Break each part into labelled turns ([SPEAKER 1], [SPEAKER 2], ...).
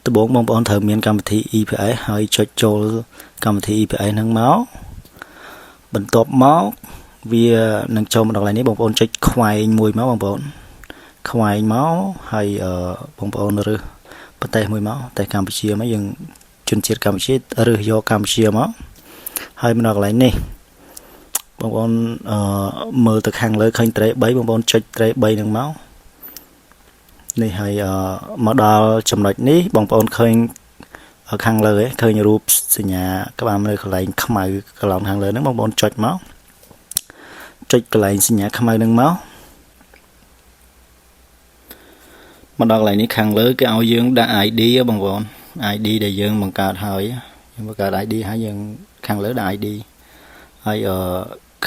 [SPEAKER 1] ដំបូងបងប្អូនត្រូវមានកម្មវិធី EPS ហើយចុចចូលកម្មវិធី EPS ហ្នឹងមកបន្ទាប់មកវានឹងចូលមកដល់កន្លែងនេះបងប្អូនចុចខ្វែងមួយមកបងប្អូនខ្វែងមកហើយបងប្អូនរើសប្រទេសមួយមកប្រទេសកម្ពុជាមកយើងជនជាតិកម្ពុជារើសយកកម្ពុជាមកហើយមកដល់កន្លែងនេះបងប្អូនមើលទៅខាងលើឃើញត្រេ3បងប្អូនចុចត្រេ3ហ្នឹងមកនេះហើយមកដល់ចំណុចនេះបងប្អូនឃើញខាងលើឃើញរូបសញ្ញាក្បាលនៅកន្លែងខ្មៅកន្លងខាងលើហ្នឹងបងប្អូនចុចមកចុចកន្លែងសញ្ញាខ្មៅហ្នឹងមកដល់កន្លែងនេះខាងលើគេឲ្យយើងដាក់ ID បងប្អូន ID ដែលយើងបង្កើតហើយយើងបង្កើត ID ហើយយើងខាងលើដាក់ ID ហើយ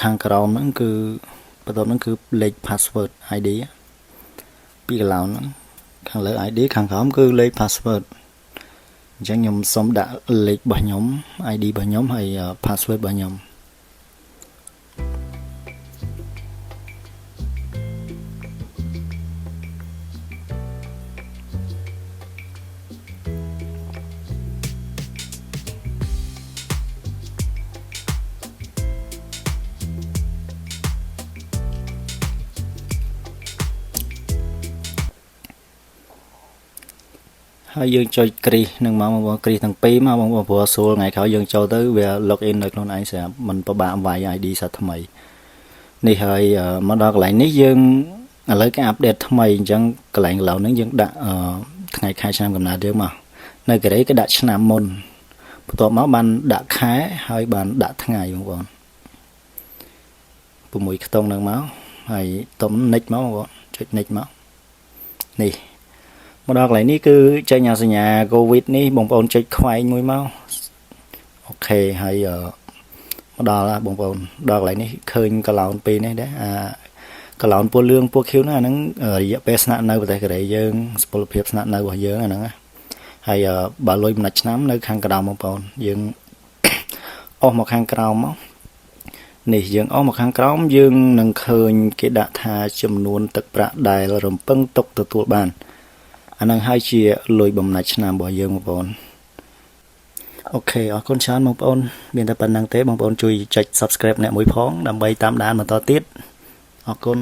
[SPEAKER 1] ខាងក្រោមហ្នឹងគឺបន្ទាប់ហ្នឹងគឺលេខ password ID ពីកន្លងហ្នឹងខាងលើ ID ខាងក្រោមគឺលេខ password អញ្ចឹងខ្ញុំសូមដាក់លេខរបស់ខ្ញុំ ID របស់ខ្ញុំហើយ password របស់ខ្ញុំហើយយើងចុចគ្រីសនឹងមកបងប្អូនគ្រីសទាំងពីរមកបងប្អូនព្រោះស្រួលថ្ងៃក្រោយយើងចូលទៅវា log in នៅខ្លួនឯងស្រាប់មិនពិបាកវាយ ID សាថ្មីនេះហើយមកដល់កន្លែងនេះយើងឥឡូវគេអាប់ដេតថ្មីអញ្ចឹងកន្លែងឡៅហ្នឹងយើងដាក់ថ្ងៃខែឆ្នាំកំណើតយើងមកនៅកូរ៉េគេដាក់ឆ្នាំមុនបន្ទាប់មកបានដាក់ខែហើយបានដាក់ថ្ងៃបងប្អូន6ខ្ទង់ហ្នឹងមកហើយតុំនិចមកបងប្អូនចុចនិចមកនេះមកដល់កន្លែងនេះគឺចេញអាសញ្ញា COVID នេះបងប្អូនចុចខ្វែងមួយមកអូខេហើយមកដល់បងប្អូនដល់កន្លែងនេះឃើញកន្លងពីរនេះដែរកន្លងពណ៌លឿងពណ៌ខៀវហ្នឹងអាហ្នឹងរយៈពេលស្នាក់នៅប្រទេសកូរ៉េយើងសុពលភាពស្នាក់នៅរបស់យើងអាហ្នឹងហើយបើលុយបំណាច់ឆ្នាំនៅខាងក្រោមបងប្អូនយើងអស់មកខាងក្រោមមកនេះយើងអស់មកខាងក្រោមយើងនឹងឃើញគេដាក់ថាចំនួនទឹកប្រាក់ដែលរំពឹងទុកទទួលបានអានឹងហើយជាលុយបំណាច់ឆ្នាំរបស់យើងបងប្អូនអូខេអរគុណច្រើនបងប្អូនមានតែប៉ុណ្្នឹងទេបងប្អូនជួយចុច Subscribe អ្នកមួយផងដើម្បីតាមដានបន្តទៀតអរគុណ